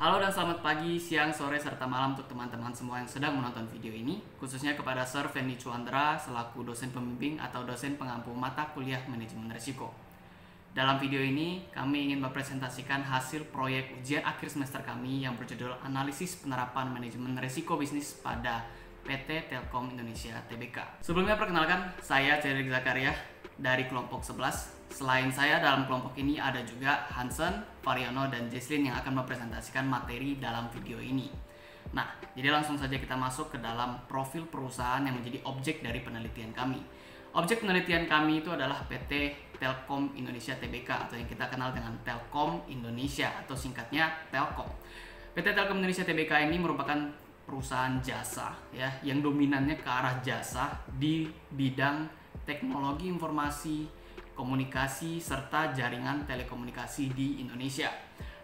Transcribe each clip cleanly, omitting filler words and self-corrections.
Halo dan selamat pagi, siang, sore, serta malam untuk teman-teman semua yang sedang menonton video ini, khususnya kepada Sir Fendi Chuandra selaku dosen pembimbing atau dosen pengampu mata kuliah manajemen risiko. Dalam video ini, kami ingin mempresentasikan hasil proyek ujian akhir semester kami yang berjudul Analisis Penerapan Manajemen Risiko Bisnis pada PT Telkom Indonesia Tbk. Sebelumnya perkenalkan, saya Cedric Zakaria dari kelompok 11. Selain saya, dalam kelompok ini ada juga Hansen, Variono, dan Jesslyn yang akan mempresentasikan materi dalam video ini. Nah, jadi langsung saja kita masuk ke dalam profil perusahaan yang menjadi objek dari penelitian kami. Objek penelitian kami itu adalah PT Telkom Indonesia Tbk atau yang kita kenal dengan Telkom Indonesia atau singkatnya Telkom. PT Telkom Indonesia Tbk ini merupakan perusahaan jasa ya yang dominannya ke arah jasa di bidang teknologi informasi, komunikasi, serta jaringan telekomunikasi di Indonesia.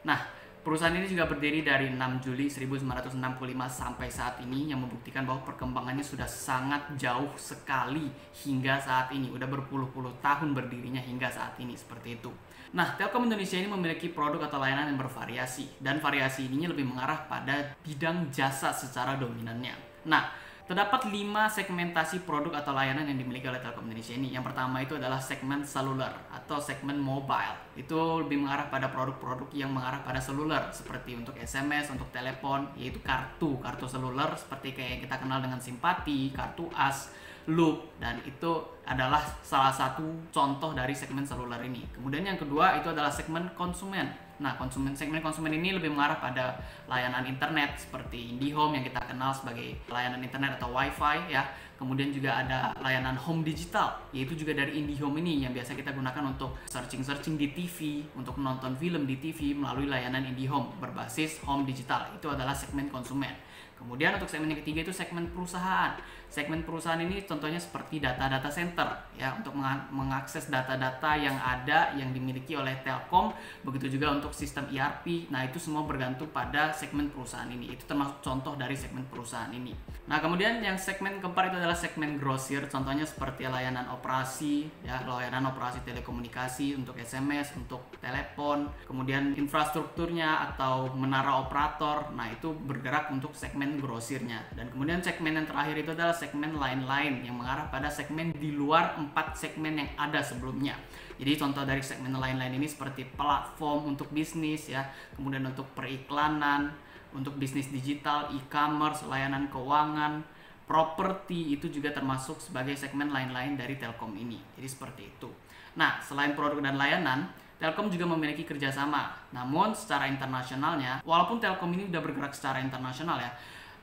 Nah, perusahaan ini juga berdiri dari 6 Juli 1965 sampai saat ini yang membuktikan bahwa perkembangannya sudah sangat jauh sekali hingga saat ini. Udah berpuluh-puluh tahun berdirinya hingga saat ini, seperti itu. Nah, Telkom Indonesia ini memiliki produk atau layanan yang bervariasi, dan variasi ini lebih mengarah pada bidang jasa secara dominannya. Nah, terdapat 5 segmentasi produk atau layanan yang dimiliki oleh Telkom Indonesia ini. Yang pertama itu adalah segmen seluler atau segmen mobile. Itu lebih mengarah pada produk-produk yang mengarah pada seluler, seperti untuk SMS, untuk telepon, yaitu kartu seluler seperti kayak yang kita kenal dengan Simpati, kartu As, Loop, dan itu adalah salah satu contoh dari segmen seluler ini. Kemudian yang kedua itu adalah segmen konsumen. Nah, segmen konsumen ini lebih mengarah pada layanan internet seperti IndiHome yang kita kenal sebagai layanan internet atau WiFi ya. Kemudian juga ada layanan home digital, yaitu juga dari IndiHome ini yang biasa kita gunakan untuk searching di TV, untuk menonton film di TV melalui layanan IndiHome berbasis home digital. Itu adalah segmen konsumen. Kemudian untuk segmen yang ketiga itu segmen perusahaan. Segmen perusahaan ini contohnya seperti data center ya, untuk mengakses data-data yang ada yang dimiliki oleh Telkom, begitu juga untuk sistem ERP. Nah, itu semua bergantung pada segmen perusahaan ini. Itu termasuk contoh dari segmen perusahaan ini. Nah, kemudian yang segmen keempat itu adalah segmen grosir, contohnya seperti layanan operasi ya, layanan operasi telekomunikasi untuk SMS, untuk telepon, kemudian infrastrukturnya atau menara operator. Nah, itu bergerak untuk segmen grosirnya. Dan kemudian segmen yang terakhir itu adalah segmen lain-lain yang mengarah pada segmen di luar 4 segmen yang ada sebelumnya. Jadi contoh dari segmen lain-lain ini seperti platform untuk bisnis ya, kemudian untuk periklanan, untuk bisnis digital, e-commerce, layanan keuangan, properti, itu juga termasuk sebagai segmen lain-lain dari Telkom ini. Jadi seperti itu. Nah, selain produk dan layanan, Telkom juga memiliki kerjasama. Namun secara internasionalnya, walaupun Telkom ini sudah bergerak secara internasional ya,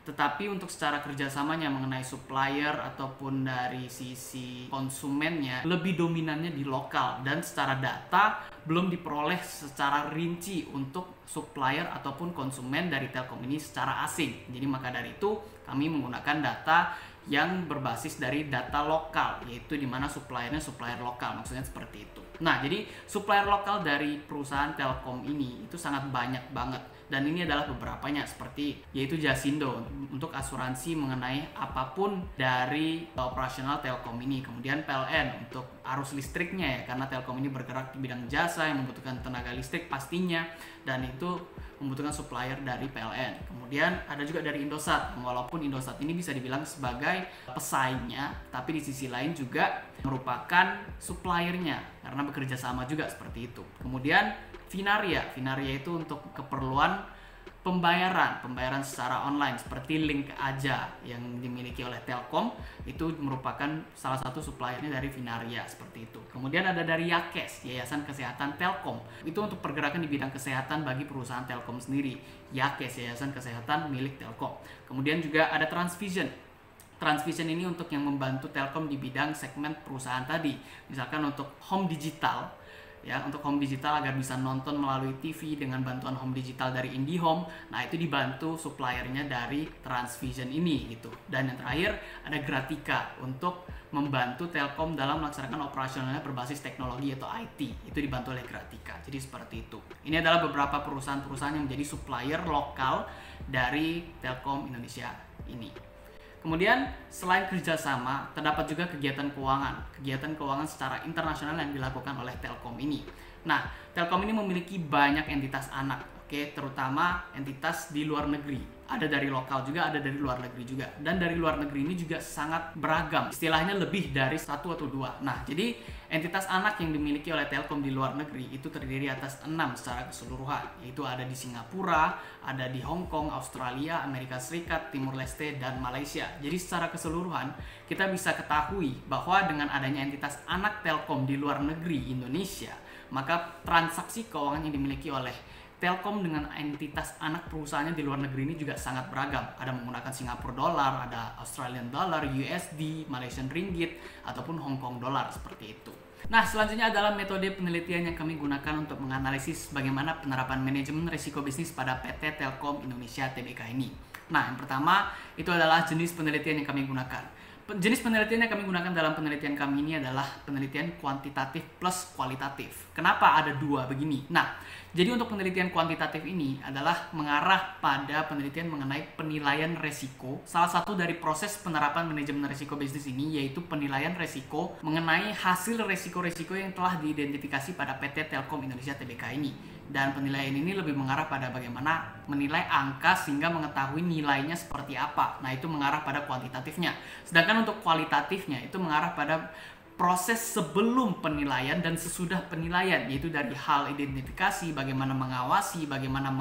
tetapi untuk secara kerjasamanya mengenai supplier ataupun dari sisi konsumennya lebih dominannya di lokal, dan secara data belum diperoleh secara rinci untuk supplier ataupun konsumen dari Telkom ini secara asing. Jadi maka dari itu kami menggunakan data yang berbasis dari data lokal, yaitu dimana suppliernya supplier lokal, maksudnya seperti itu. Nah, jadi supplier lokal dari perusahaan Telkom ini itu sangat banyak banget. Dan ini adalah beberapanya seperti yaitu Jasindo untuk asuransi mengenai apapun dari operasional Telkom ini. Kemudian PLN untuk arus listriknya ya, karena Telkom ini bergerak di bidang jasa yang membutuhkan tenaga listrik pastinya, dan itu membutuhkan supplier dari PLN. Kemudian ada juga dari Indosat, walaupun Indosat ini bisa dibilang sebagai pesaingnya, tapi di sisi lain juga merupakan suppliernya karena bekerja sama juga seperti itu. Kemudian Finaria itu untuk keperluan pembayaran secara online seperti Link Aja yang dimiliki oleh Telkom, itu merupakan salah satu suppliernya dari Finaria seperti itu. Kemudian ada dari Yakes, Yayasan Kesehatan Telkom, itu untuk pergerakan di bidang kesehatan bagi perusahaan Telkom sendiri. Yakes, Yayasan Kesehatan milik Telkom. Kemudian juga ada Transvision ini untuk yang membantu Telkom di bidang segmen perusahaan tadi, misalkan untuk home digital ya, untuk home digital agar bisa nonton melalui TV dengan bantuan home digital dari IndiHome. Nah, itu dibantu suppliernya dari Transvision ini gitu. Dan yang terakhir ada Gratika untuk membantu Telkom dalam melaksanakan operasionalnya berbasis teknologi atau IT. Itu dibantu oleh Gratika. Jadi seperti itu. Ini adalah beberapa perusahaan-perusahaan yang menjadi supplier lokal dari Telkom Indonesia ini. Kemudian selain kerjasama, terdapat juga kegiatan keuangan secara internasional yang dilakukan oleh Telkom ini. Nah, Telkom ini memiliki banyak entitas anak. Oke, terutama entitas di luar negeri. Ada dari lokal juga, ada dari luar negeri juga. Dan dari luar negeri ini juga sangat beragam. Istilahnya lebih dari satu atau dua. Nah, jadi entitas anak yang dimiliki oleh Telkom di luar negeri itu terdiri atas 6 secara keseluruhan. Yaitu ada di Singapura, ada di Hong Kong, Australia, Amerika Serikat, Timur Leste, dan Malaysia. Jadi secara keseluruhan kita bisa ketahui bahwa dengan adanya entitas anak Telkom di luar negeri Indonesia, maka transaksi keuangan yang dimiliki oleh Telkom dengan entitas anak perusahaannya di luar negeri ini juga sangat beragam. Ada menggunakan Singapura dollar, ada Australian dollar, USD, Malaysian ringgit, ataupun Hong Kong dollar seperti itu. Nah, selanjutnya adalah metode penelitian yang kami gunakan untuk menganalisis bagaimana penerapan manajemen risiko bisnis pada PT Telkom Indonesia Tbk ini. Nah, yang pertama itu adalah jenis penelitian yang kami gunakan. Jenis penelitian yang kami gunakan dalam penelitian kami ini adalah penelitian kuantitatif plus kualitatif. Kenapa ada dua begini? Nah, jadi untuk penelitian kuantitatif ini adalah mengarah pada penelitian mengenai penilaian resiko. Salah satu dari proses penerapan manajemen resiko bisnis ini yaitu penilaian resiko mengenai hasil resiko-resiko yang telah diidentifikasi pada PT Telkom Indonesia Tbk ini. Dan penilaian ini lebih mengarah pada bagaimana menilai angka sehingga mengetahui nilainya seperti apa. Nah, itu mengarah pada kuantitatifnya. Sedangkan untuk kualitatifnya itu mengarah pada proses sebelum penilaian dan sesudah penilaian, yaitu dari hal identifikasi, bagaimana mengawasi, bagaimana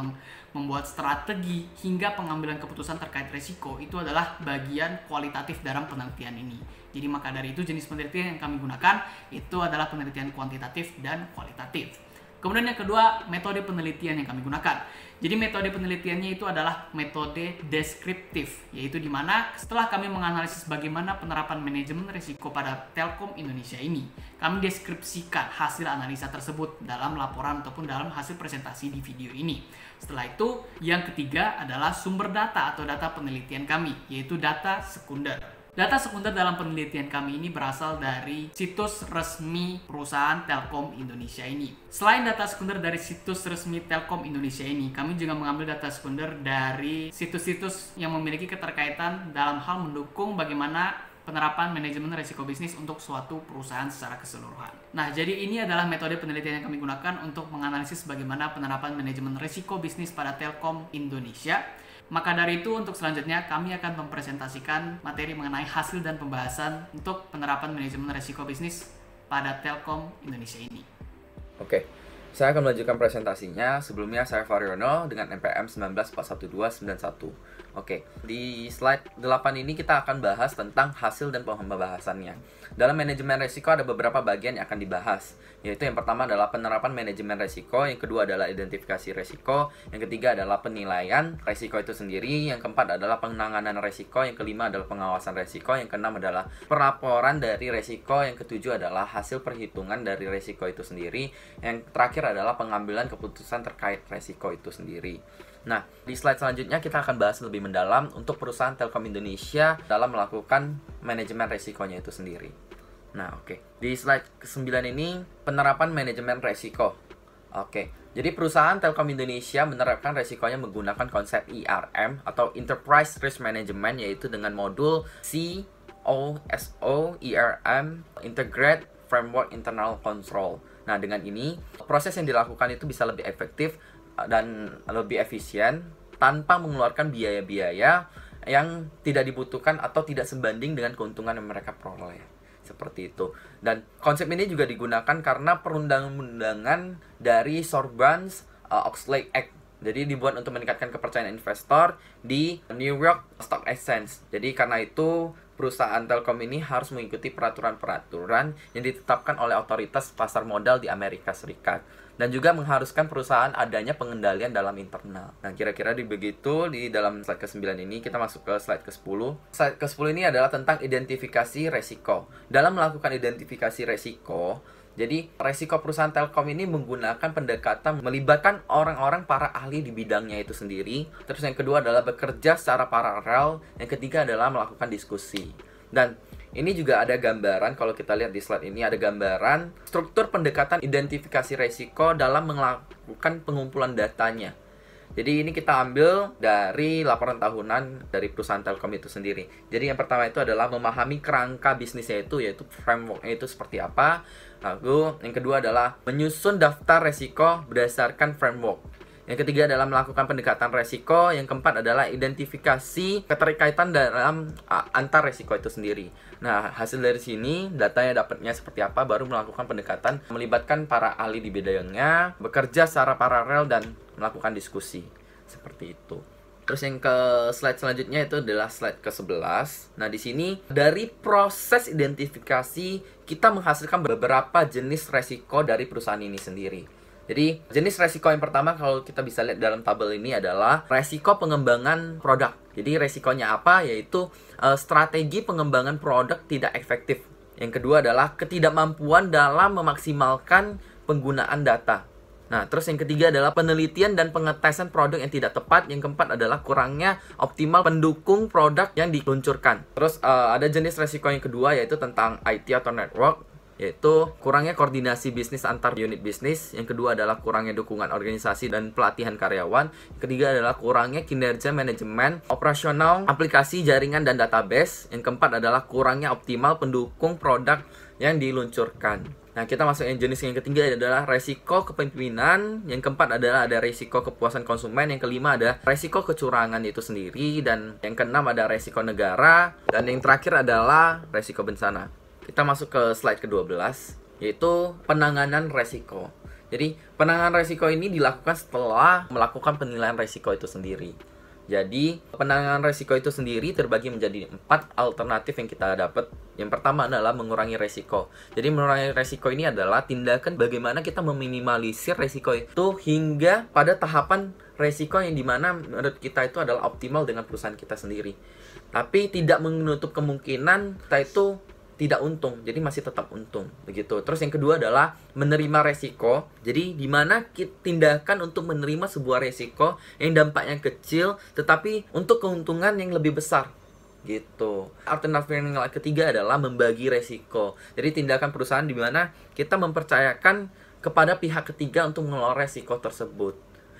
membuat strategi, hingga pengambilan keputusan terkait resiko. Itu adalah bagian kualitatif dalam penelitian ini. Jadi maka dari itu jenis penelitian yang kami gunakan itu adalah penelitian kuantitatif dan kualitatif. Kemudian yang kedua, metode penelitian yang kami gunakan. Jadi metode penelitiannya itu adalah metode deskriptif, yaitu di mana setelah kami menganalisis bagaimana penerapan manajemen risiko pada Telkom Indonesia ini, kami deskripsikan hasil analisa tersebut dalam laporan ataupun dalam hasil presentasi di video ini. Setelah itu, yang ketiga adalah sumber data atau data penelitian kami, yaitu data sekunder. Data sekunder dalam penelitian kami ini berasal dari situs resmi perusahaan Telkom Indonesia ini. Selain data sekunder dari situs resmi Telkom Indonesia ini, kami juga mengambil data sekunder dari situs-situs yang memiliki keterkaitan dalam hal mendukung bagaimana penerapan manajemen risiko bisnis untuk suatu perusahaan secara keseluruhan. Nah, jadi ini adalah metode penelitian yang kami gunakan untuk menganalisis bagaimana penerapan manajemen risiko bisnis pada Telkom Indonesia. Maka dari itu untuk selanjutnya kami akan mempresentasikan materi mengenai hasil dan pembahasan untuk penerapan manajemen risiko bisnis pada Telkom Indonesia ini. Oke, saya akan melanjutkan presentasinya. Sebelumnya saya Varyono dengan NPM 1941291. Oke, di slide 8 ini kita akan bahas tentang hasil dan pembahasannya. Dalam manajemen risiko ada beberapa bagian yang akan dibahas, yaitu yang pertama adalah penerapan manajemen risiko, yang kedua adalah identifikasi risiko, yang ketiga adalah penilaian risiko itu sendiri, yang keempat adalah penanganan risiko, yang kelima adalah pengawasan risiko, yang keenam adalah pelaporan dari risiko, yang ketujuh adalah hasil perhitungan dari risiko itu sendiri, yang terakhir adalah pengambilan keputusan terkait risiko itu sendiri. Nah, di slide selanjutnya kita akan bahas lebih mendalam untuk perusahaan Telkom Indonesia dalam melakukan manajemen risikonya itu sendiri. Nah, oke. Di slide ke-9 ini penerapan manajemen risiko. Oke. Jadi perusahaan Telkom Indonesia menerapkan risikonya menggunakan konsep IRM atau Enterprise Risk Management, yaitu dengan modul COSO IRM Integrate Framework Internal Control. Nah, dengan ini proses yang dilakukan itu bisa lebih efektif dan lebih efisien tanpa mengeluarkan biaya-biaya yang tidak dibutuhkan atau tidak sebanding dengan keuntungan yang mereka peroleh. Seperti itu. Dan konsep ini juga digunakan karena perundang-undangan dari Sarbanes-Oxley Act. Jadi dibuat untuk meningkatkan kepercayaan investor di New York Stock Exchange. Jadi karena itu perusahaan Telkom ini harus mengikuti peraturan-peraturan yang ditetapkan oleh otoritas pasar modal di Amerika Serikat. Dan juga mengharuskan perusahaan adanya pengendalian dalam internal. Nah, kira-kira begitu di dalam slide ke-9 ini. Kita masuk ke slide ke-10. Slide ke-10 ini adalah tentang identifikasi resiko. Dalam melakukan identifikasi resiko, jadi resiko perusahaan Telkom ini menggunakan pendekatan melibatkan orang-orang para ahli di bidangnya itu sendiri. Terus yang kedua adalah bekerja secara paralel. Yang ketiga adalah melakukan diskusi. Dan ini juga ada gambaran, kalau kita lihat di slide ini ada gambaran struktur pendekatan identifikasi resiko dalam melakukan pengumpulan datanya. Jadi ini kita ambil dari laporan tahunan dari perusahaan Telkom itu sendiri. Jadi yang pertama itu adalah memahami kerangka bisnisnya itu, yaitu frameworknya itu seperti apa. Lalu yang kedua adalah menyusun daftar resiko berdasarkan framework. Yang ketiga adalah melakukan pendekatan resiko. Yang keempat adalah identifikasi keterkaitan dalam antar resiko itu sendiri. Nah, hasil dari sini, datanya dapatnya seperti apa, baru melakukan pendekatan, melibatkan para ahli di bidangnya, bekerja secara paralel dan melakukan diskusi. Seperti itu. Terus yang ke slide selanjutnya itu adalah slide ke-11. Nah, di sini dari proses identifikasi kita menghasilkan beberapa jenis resiko dari perusahaan ini sendiri. Jadi, jenis resiko yang pertama kalau kita bisa lihat dalam tabel ini adalah resiko pengembangan produk. Jadi, resikonya apa? Yaitu strategi pengembangan produk tidak efektif. Yang kedua adalah ketidakmampuan dalam memaksimalkan penggunaan data. Nah, terus yang ketiga adalah penelitian dan pengetesan produk yang tidak tepat. Yang keempat adalah kurangnya optimal pendukung produk yang diluncurkan. Terus ada jenis resiko yang kedua yaitu tentang IT atau network, yaitu kurangnya koordinasi bisnis antar unit bisnis. Yang kedua adalah kurangnya dukungan organisasi dan pelatihan karyawan. Yang ketiga adalah kurangnya kinerja manajemen operasional aplikasi jaringan dan database. Yang keempat adalah kurangnya optimal pendukung produk yang diluncurkan. Nah, kita masuk yang jenis yang ketiga adalah resiko kepemimpinan. Yang keempat adalah ada resiko kepuasan konsumen. Yang kelima ada resiko kecurangan itu sendiri. Dan yang keenam ada resiko negara. Dan yang terakhir adalah resiko bencana. Kita masuk ke slide ke-12, yaitu penanganan resiko. Jadi, penanganan resiko ini dilakukan setelah melakukan penilaian resiko itu sendiri. Jadi, penanganan resiko itu sendiri terbagi menjadi 4 alternatif yang kita dapat. Yang pertama adalah mengurangi resiko. Jadi, mengurangi resiko ini adalah tindakan bagaimana kita meminimalisir resiko itu hingga pada tahapan resiko yang dimana menurut kita itu adalah optimal dengan perusahaan kita sendiri. Tapi tidak menutup kemungkinan kita itu tidak untung, jadi masih tetap untung begitu. Terus yang kedua adalah menerima resiko. Jadi dimana tindakan untuk menerima sebuah resiko yang dampaknya kecil tetapi untuk keuntungan yang lebih besar gitu. Alternatif yang ketiga adalah membagi resiko. Jadi tindakan perusahaan dimana kita mempercayakan kepada pihak ketiga untuk mengelola resiko tersebut.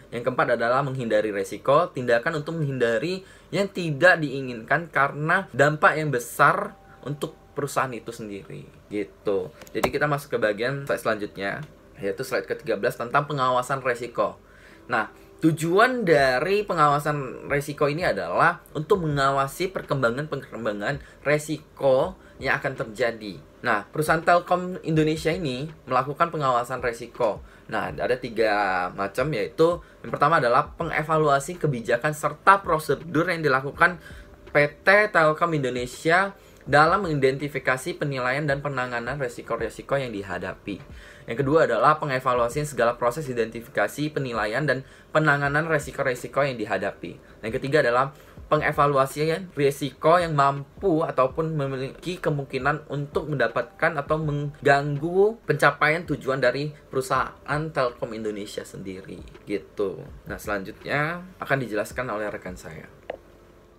Yang keempat adalah menghindari resiko, tindakan untuk menghindari yang tidak diinginkan karena dampak yang besar untuk perusahaan itu sendiri gitu. Jadi kita masuk ke bagian slide selanjutnya, yaitu slide ke-13 tentang pengawasan resiko. Nah, tujuan dari pengawasan resiko ini adalah untuk mengawasi perkembangan resiko yang akan terjadi. Nah, perusahaan Telkom Indonesia ini melakukan pengawasan resiko. Nah, ada 3 macam, yaitu yang pertama adalah pengevaluasi kebijakan serta prosedur yang dilakukan PT Telkom Indonesia dalam mengidentifikasi penilaian dan penanganan resiko-resiko yang dihadapi. Yang kedua adalah pengevaluasi segala proses identifikasi, penilaian, dan penanganan resiko-resiko yang dihadapi. Yang ketiga adalah pengevaluasi resiko yang mampu ataupun memiliki kemungkinan untuk mendapatkan atau mengganggu pencapaian tujuan dari perusahaan Telkom Indonesia sendiri gitu. Nah, selanjutnya akan dijelaskan oleh rekan saya.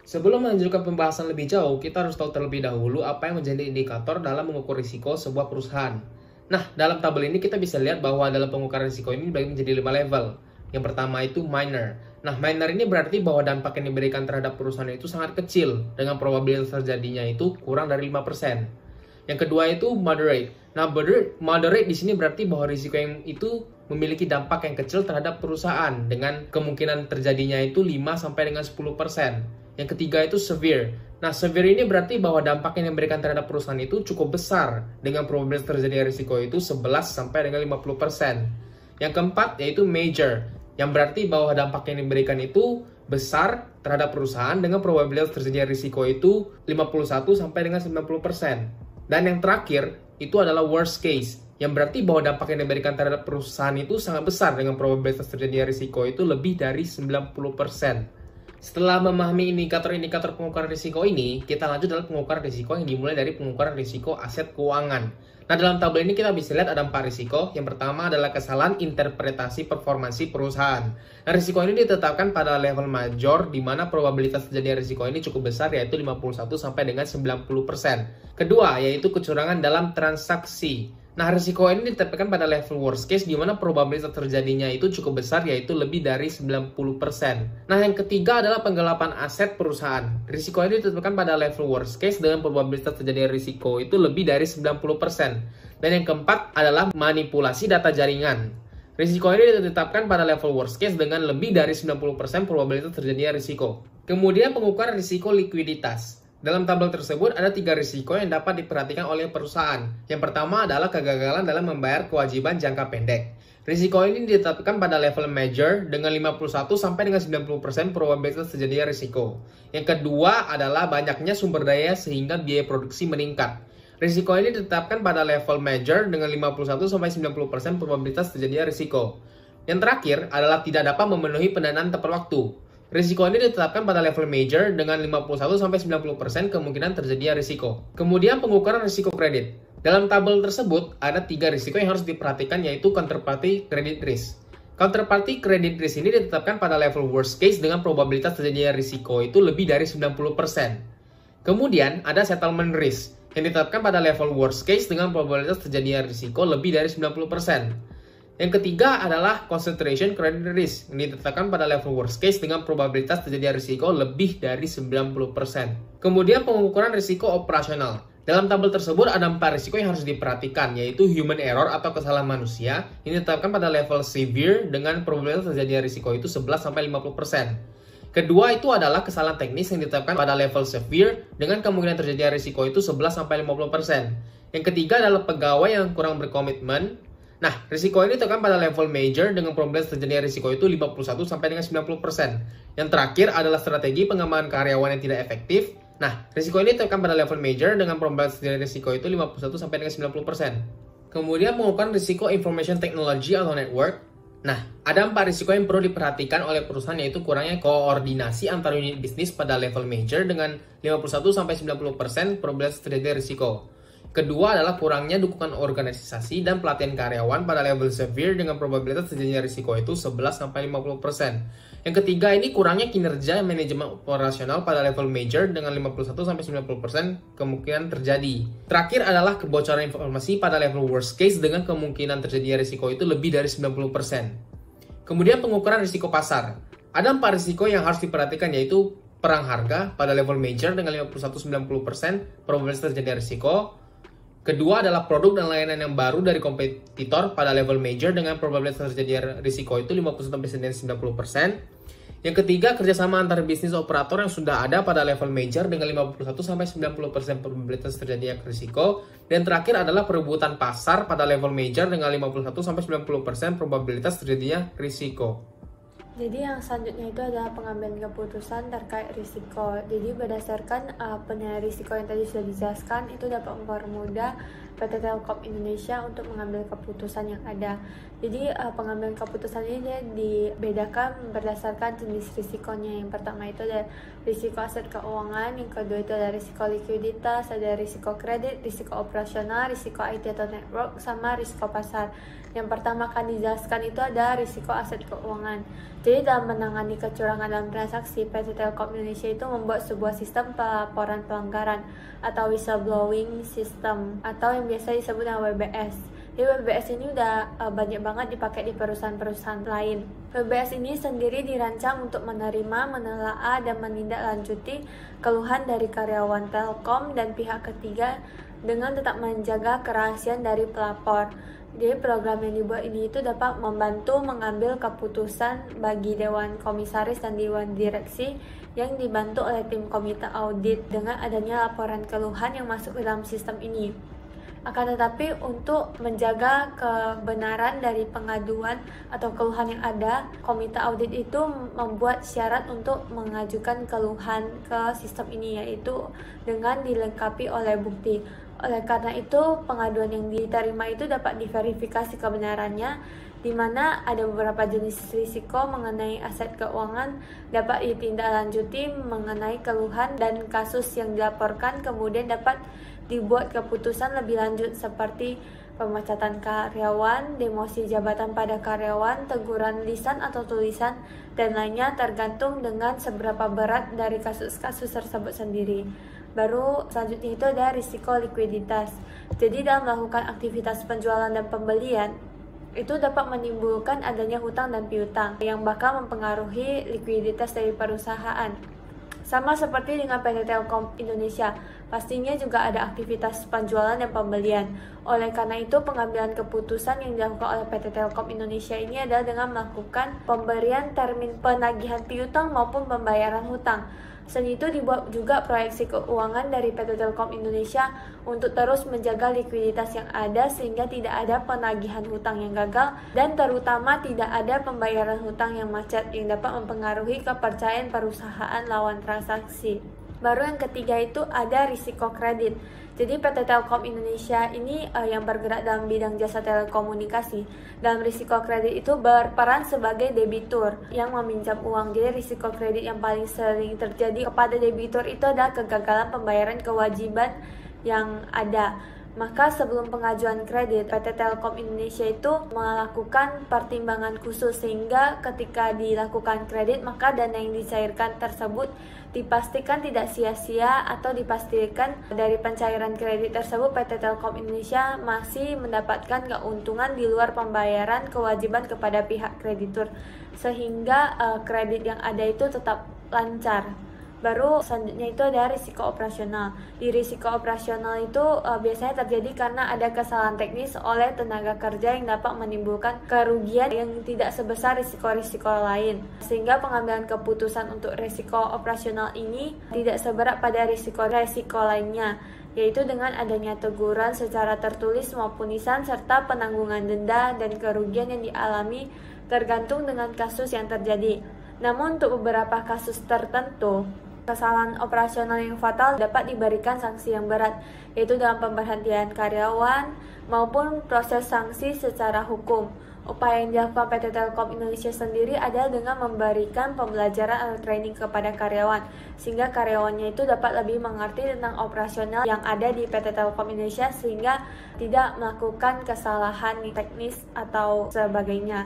Sebelum melanjutkan pembahasan lebih jauh, kita harus tahu terlebih dahulu apa yang menjadi indikator dalam mengukur risiko sebuah perusahaan. Nah, dalam tabel ini kita bisa lihat bahwa dalam pengukuran risiko ini dibagi menjadi 5 level. Yang pertama itu minor. Nah, minor ini berarti bahwa dampak yang diberikan terhadap perusahaan itu sangat kecil, dengan probabilitas terjadinya itu kurang dari 5%. Yang kedua itu moderate. Nah, moderate di sini berarti bahwa risiko yang itu memiliki dampak yang kecil terhadap perusahaan, dengan kemungkinan terjadinya itu 5 sampai dengan 10%. Yang ketiga itu severe. Nah, severe ini berarti bahwa dampak yang diberikan terhadap perusahaan itu cukup besar, dengan probabilitas terjadinya risiko itu 11 sampai dengan 50%. Yang keempat yaitu major, yang berarti bahwa dampak yang diberikan itu besar terhadap perusahaan dengan probabilitas terjadinya risiko itu 51 sampai dengan 90%. Dan yang terakhir itu adalah worst case, yang berarti bahwa dampak yang diberikan terhadap perusahaan itu sangat besar dengan probabilitas terjadinya risiko itu lebih dari 90%. Setelah memahami indikator-indikator pengukuran risiko ini, kita lanjut dalam pengukuran risiko yang dimulai dari pengukuran risiko aset keuangan. Nah, dalam tabel ini kita bisa lihat ada 4 risiko. Yang pertama adalah kesalahan interpretasi performansi perusahaan. Nah, risiko ini ditetapkan pada level major, di mana probabilitas terjadinya risiko ini cukup besar, yaitu 51 sampai dengan 90%. Kedua, yaitu kecurangan dalam transaksi. Nah, risiko ini ditetapkan pada level worst case, di mana probabilitas terjadinya itu cukup besar, yaitu lebih dari 90%. Nah, yang ketiga adalah penggelapan aset perusahaan. Risiko ini ditetapkan pada level worst case dengan probabilitas terjadinya risiko itu lebih dari 90%. Dan yang keempat adalah manipulasi data jaringan. Risiko ini ditetapkan pada level worst case dengan lebih dari 90% probabilitas terjadinya risiko. Kemudian pengukuran risiko likuiditas. Dalam tabel tersebut ada 3 risiko yang dapat diperhatikan oleh perusahaan. Yang pertama adalah kegagalan dalam membayar kewajiban jangka pendek. Risiko ini ditetapkan pada level major dengan 51 sampai dengan 90% probabilitas terjadinya risiko. Yang kedua adalah banyaknya sumber daya sehingga biaya produksi meningkat. Risiko ini ditetapkan pada level major dengan 51 sampai 90% probabilitas terjadinya risiko. Yang terakhir adalah tidak dapat memenuhi pendanaan tepat waktu. Risiko ini ditetapkan pada level major dengan 51 sampai 90% kemungkinan terjadinya risiko. Kemudian pengukuran risiko kredit. Dalam tabel tersebut ada 3 risiko yang harus diperhatikan, yaitu counterparty credit risk. Counterparty credit risk ini ditetapkan pada level worst case dengan probabilitas terjadinya risiko itu lebih dari 90%. Kemudian ada settlement risk yang ditetapkan pada level worst case dengan probabilitas terjadinya risiko lebih dari 90%. Yang ketiga adalah concentration credit risk yang ditetapkan pada level worst case dengan probabilitas terjadinya risiko lebih dari 90%. Kemudian pengukuran risiko operasional. Dalam tabel tersebut ada 4 risiko yang harus diperhatikan, yaitu human error atau kesalahan manusia yang ditetapkan pada level severe dengan probabilitas terjadinya risiko itu 11-50%. Kedua itu adalah kesalahan teknis yang ditetapkan pada level severe dengan kemungkinan terjadinya risiko itu 11-50%. Yang ketiga adalah pegawai yang kurang berkomitmen. Nah, risiko ini ditetapkan pada level major dengan probabilitas terjadinya risiko itu 51 sampai dengan 90%. Yang terakhir adalah strategi pengembangan karyawan yang tidak efektif. Nah, risiko ini ditetapkan pada level major dengan probabilitas terjadinya risiko itu 51 sampai dengan 90%. Kemudian pengukuran risiko information technology atau network. Nah, ada 4 risiko yang perlu diperhatikan oleh perusahaan, yaitu kurangnya koordinasi antar unit bisnis pada level major dengan 51-90% probabilitas terjadi risiko. Kedua adalah kurangnya dukungan organisasi dan pelatihan karyawan pada level severe dengan probabilitas terjadinya risiko itu 11-50%. Yang ketiga ini kurangnya kinerja manajemen operasional pada level major dengan 51-90% kemungkinan terjadi. Terakhir adalah kebocoran informasi pada level worst case dengan kemungkinan terjadinya risiko itu lebih dari 90%. Kemudian pengukuran risiko pasar. Ada 4 risiko yang harus diperhatikan, yaitu perang harga pada level major dengan 51-90% probabilitas terjadinya risiko. Kedua adalah produk dan layanan yang baru dari kompetitor pada level major dengan probabilitas terjadi risiko itu 50-90%. Yang ketiga, kerjasama antar bisnis operator yang sudah ada pada level major dengan 51-90% probabilitas terjadinya risiko. Dan terakhir adalah perebutan pasar pada level major dengan 51-90% probabilitas terjadinya risiko. Jadi yang selanjutnya itu adalah pengambilan keputusan terkait risiko. Jadi berdasarkan penilaian risiko yang tadi sudah dijelaskan, itu dapat mempermudah PT Telkom Indonesia untuk mengambil keputusan yang ada. Jadi pengambilan keputusan ini dia dibedakan berdasarkan jenis risikonya. Yang pertama itu ada risiko aset keuangan, yang kedua itu ada risiko likuiditas, ada risiko kredit, risiko operasional, risiko IT atau network, sama risiko pasar. Yang pertama akan dijelaskan itu ada risiko aset keuangan. Jadi dalam menangani kecurangan dalam transaksi, PT Telkom Indonesia itu membuat sebuah sistem pelaporan pelanggaran atau whistleblowing system atau yang biasa disebut dengan WBS. Jadi WBS ini udah banyak banget dipakai di perusahaan-perusahaan lain. WBS ini sendiri dirancang untuk menerima, menelaah, dan menindaklanjuti keluhan dari karyawan Telkom dan pihak ketiga dengan tetap menjaga kerahasiaan dari pelapor. Jadi program yang dibuat ini itu dapat membantu mengambil keputusan bagi Dewan Komisaris dan Dewan Direksi yang dibantu oleh tim komite audit dengan adanya laporan keluhan yang masuk ke dalam sistem ini. Akan tetapi untuk menjaga kebenaran dari pengaduan atau keluhan yang ada, komite audit itu membuat syarat untuk mengajukan keluhan ke sistem ini, yaitu dengan dilengkapi oleh bukti. Oleh karena itu, pengaduan yang diterima itu dapat diverifikasi kebenarannya, di mana ada beberapa jenis risiko mengenai aset keuangan dapat ditindaklanjuti mengenai keluhan dan kasus yang dilaporkan, kemudian dapat dibuat keputusan lebih lanjut seperti pemecatan karyawan, demosi jabatan pada karyawan, teguran lisan atau tulisan, dan lainnya tergantung dengan seberapa berat dari kasus-kasus tersebut sendiri. Baru selanjutnya itu ada risiko likuiditas. Jadi dalam melakukan aktivitas penjualan dan pembelian, itu dapat menimbulkan adanya hutang dan piutang yang bakal mempengaruhi likuiditas dari perusahaan. Sama seperti dengan PT Telkom Indonesia, pastinya juga ada aktivitas penjualan dan pembelian. Oleh karena itu, pengambilan keputusan yang dilakukan oleh PT Telkom Indonesia ini adalah dengan melakukan pemberian termin penagihan piutang maupun pembayaran hutang. Selain itu dibuat juga proyeksi keuangan dari PT Telkom Indonesia untuk terus menjaga likuiditas yang ada sehingga tidak ada penagihan hutang yang gagal dan terutama tidak ada pembayaran hutang yang macet yang dapat mempengaruhi kepercayaan perusahaan lawan transaksi. Baru yang ketiga itu ada risiko kredit. Jadi PT Telkom Indonesia ini yang bergerak dalam bidang jasa telekomunikasi. Dalam risiko kredit itu berperan sebagai debitur yang meminjam uang. Jadi risiko kredit yang paling sering terjadi kepada debitur itu adalah kegagalan pembayaran kewajiban yang ada. Maka sebelum pengajuan kredit, PT Telkom Indonesia itu melakukan pertimbangan khusus sehingga ketika dilakukan kredit maka dana yang dicairkan tersebut dipastikan tidak sia-sia atau dipastikan dari pencairan kredit tersebut PT Telkom Indonesia masih mendapatkan keuntungan di luar pembayaran kewajiban kepada pihak kreditur sehingga kredit yang ada itu tetap lancar. Baru selanjutnya itu ada risiko operasional. Di risiko operasional itu biasanya terjadi karena ada kesalahan teknis oleh tenaga kerja yang dapat menimbulkan kerugian yang tidak sebesar risiko-risiko lain. Sehingga pengambilan keputusan untuk risiko operasional ini tidak seberat pada risiko-risiko lainnya, yaitu dengan adanya teguran secara tertulis maupun lisan serta penanggungan denda dan kerugian yang dialami tergantung dengan kasus yang terjadi. Namun untuk beberapa kasus tertentu, kesalahan operasional yang fatal dapat diberikan sanksi yang berat, yaitu dalam pemberhentian karyawan maupun proses sanksi secara hukum. Upaya yang dilakukan PT Telkom Indonesia sendiri adalah dengan memberikan pembelajaran atau training kepada karyawan, sehingga karyawannya itu dapat lebih mengerti tentang operasional yang ada di PT Telkom Indonesia sehingga tidak melakukan kesalahan teknis atau sebagainya.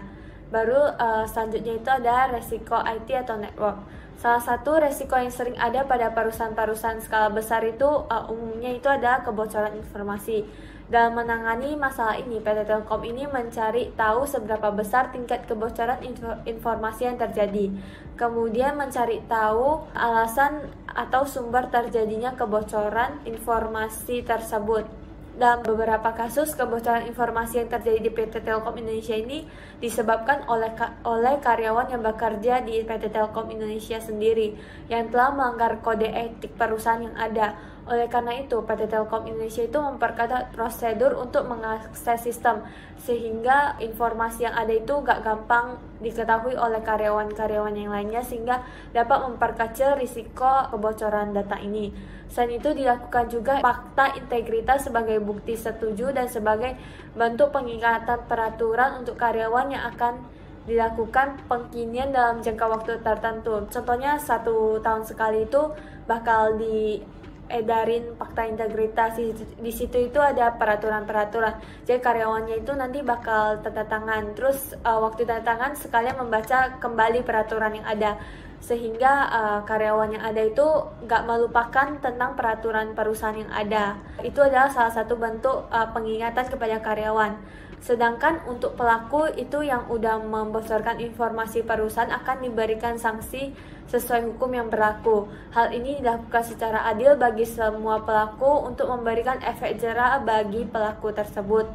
Baru selanjutnya itu ada resiko IT atau network. Salah satu resiko yang sering ada pada perusahaan-perusahaan skala besar itu umumnya itu adalah kebocoran informasi. Dalam menangani masalah ini, PT Telkom ini mencari tahu seberapa besar tingkat kebocoran informasi yang terjadi. Kemudian mencari tahu alasan atau sumber terjadinya kebocoran informasi tersebut. Dalam beberapa kasus, kebocoran informasi yang terjadi di PT Telkom Indonesia ini disebabkan oleh karyawan yang bekerja di PT Telkom Indonesia sendiri yang telah melanggar kode etik perusahaan yang ada. Oleh karena itu, PT Telkom Indonesia itu memperketat prosedur untuk mengakses sistem sehingga informasi yang ada itu gak gampang diketahui oleh karyawan-karyawan yang lainnya sehingga dapat memperkecil risiko kebocoran data ini. Selain itu dilakukan juga fakta integritas sebagai bukti setuju dan sebagai bentuk pengingatan peraturan untuk karyawan yang akan dilakukan pengkinian dalam jangka waktu tertentu. Contohnya 1 tahun sekali itu bakal diedarin fakta integritas. Di situ itu ada peraturan-peraturan. Jadi karyawannya itu nanti bakal tanda tangan. Terus waktu tanda tangan sekalian membaca kembali peraturan yang ada. Sehingga karyawan yang ada itu nggak melupakan tentang peraturan perusahaan yang ada. Itu adalah salah satu bentuk pengingatan kepada karyawan. Sedangkan untuk pelaku itu yang udah membocorkan informasi perusahaan akan diberikan sanksi sesuai hukum yang berlaku. Hal ini dilakukan secara adil bagi semua pelaku untuk memberikan efek jera bagi pelaku tersebut.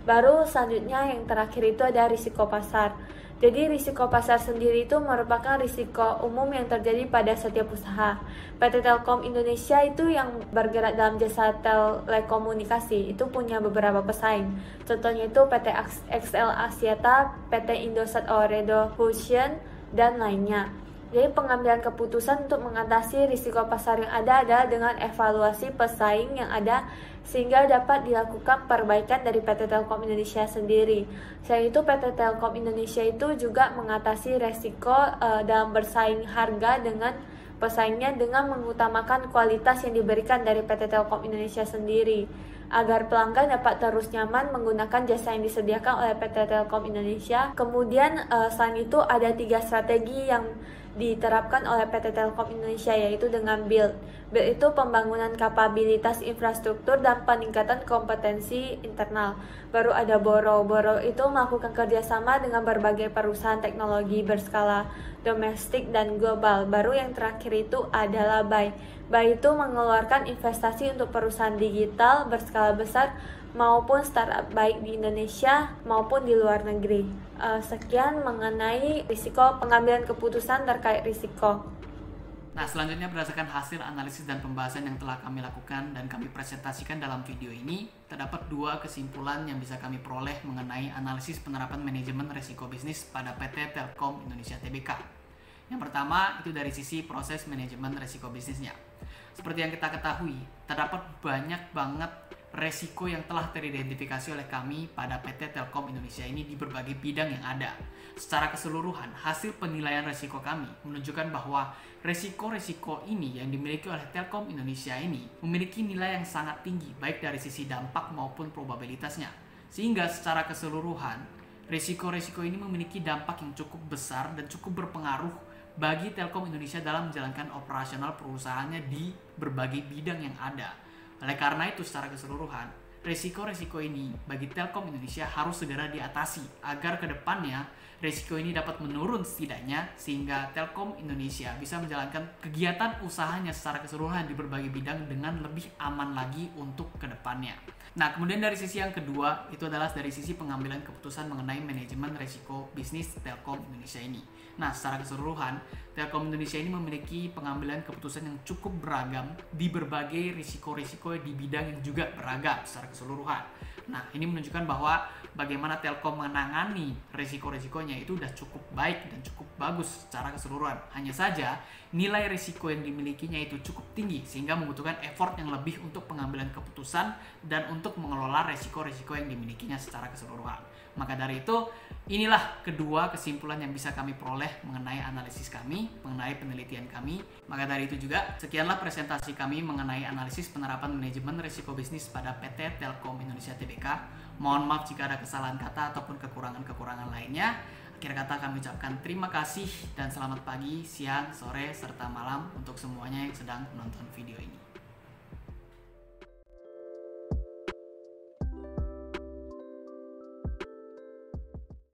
Baru selanjutnya yang terakhir itu ada risiko pasar. Jadi risiko pasar sendiri itu merupakan risiko umum yang terjadi pada setiap usaha. PT Telkom Indonesia itu yang bergerak dalam jasa telekomunikasi itu punya beberapa pesaing. Contohnya itu PT XL Axiata, PT Indosat Ooredoo Fusion, dan lainnya. Jadi pengambilan keputusan untuk mengatasi risiko pasar yang ada adalah dengan evaluasi pesaing yang ada sehingga dapat dilakukan perbaikan dari PT Telkom Indonesia sendiri. Selain itu PT Telkom Indonesia itu juga mengatasi risiko dalam bersaing harga dengan pesaingnya dengan mengutamakan kualitas yang diberikan dari PT Telkom Indonesia sendiri agar pelanggan dapat terus nyaman menggunakan jasa yang disediakan oleh PT Telkom Indonesia. Kemudian selain itu ada 3 strategi yang diterapkan oleh PT Telkom Indonesia, yaitu dengan BUILD. BUILD itu pembangunan kapabilitas infrastruktur dan peningkatan kompetensi internal. Baru ada BORO. BORO itu melakukan kerjasama dengan berbagai perusahaan teknologi berskala domestik dan global. Baru yang terakhir itu adalah BUY. BUY itu mengeluarkan investasi untuk perusahaan digital berskala besar maupun startup baik di Indonesia maupun di luar negeri. Sekian mengenai risiko pengambilan keputusan terkait risiko. Nah, selanjutnya berdasarkan hasil analisis dan pembahasan yang telah kami lakukan dan kami presentasikan dalam video ini, terdapat 2 kesimpulan yang bisa kami peroleh mengenai analisis penerapan manajemen risiko bisnis pada PT Telkom Indonesia Tbk. Yang pertama, itu dari sisi proses manajemen risiko bisnisnya. Seperti yang kita ketahui, terdapat banyak banget resiko yang telah teridentifikasi oleh kami pada PT Telkom Indonesia ini di berbagai bidang yang ada. Secara keseluruhan, hasil penilaian resiko kami menunjukkan bahwa resiko-resiko ini yang dimiliki oleh Telkom Indonesia ini memiliki nilai yang sangat tinggi, baik dari sisi dampak maupun probabilitasnya. Sehingga secara keseluruhan, resiko-resiko ini memiliki dampak yang cukup besar dan cukup berpengaruh bagi Telkom Indonesia dalam menjalankan operasional perusahaannya di berbagai bidang yang ada. Oleh karena itu, secara keseluruhan, resiko-resiko ini bagi Telkom Indonesia harus segera diatasi agar ke depannya resiko ini dapat menurun setidaknya sehingga Telkom Indonesia bisa menjalankan kegiatan usahanya secara keseluruhan di berbagai bidang dengan lebih aman lagi untuk ke depannya. Nah, kemudian dari sisi yang kedua, itu adalah dari sisi pengambilan keputusan mengenai manajemen resiko bisnis Telkom Indonesia ini. Nah, secara keseluruhan, Telkom Indonesia ini memiliki pengambilan keputusan yang cukup beragam di berbagai risiko-risiko di bidang yang juga beragam secara keseluruhan. Nah, ini menunjukkan bahwa bagaimana Telkom menangani risiko-risikonya itu sudah cukup baik dan cukup bagus secara keseluruhan. Hanya saja, nilai risiko yang dimilikinya itu cukup tinggi sehingga membutuhkan effort yang lebih untuk pengambilan keputusan dan untuk mengelola risiko-risiko yang dimilikinya secara keseluruhan. Maka dari itu, inilah kedua kesimpulan yang bisa kami peroleh mengenai analisis kami, mengenai penelitian kami. Maka dari itu juga, sekianlah presentasi kami mengenai analisis penerapan manajemen risiko bisnis pada PT Telkom Indonesia Tbk. Mohon maaf jika ada kesalahan kata ataupun kekurangan-kekurangan lainnya. Akhir kata kami ucapkan terima kasih dan selamat pagi, siang, sore, serta malam untuk semuanya yang sedang menonton video ini.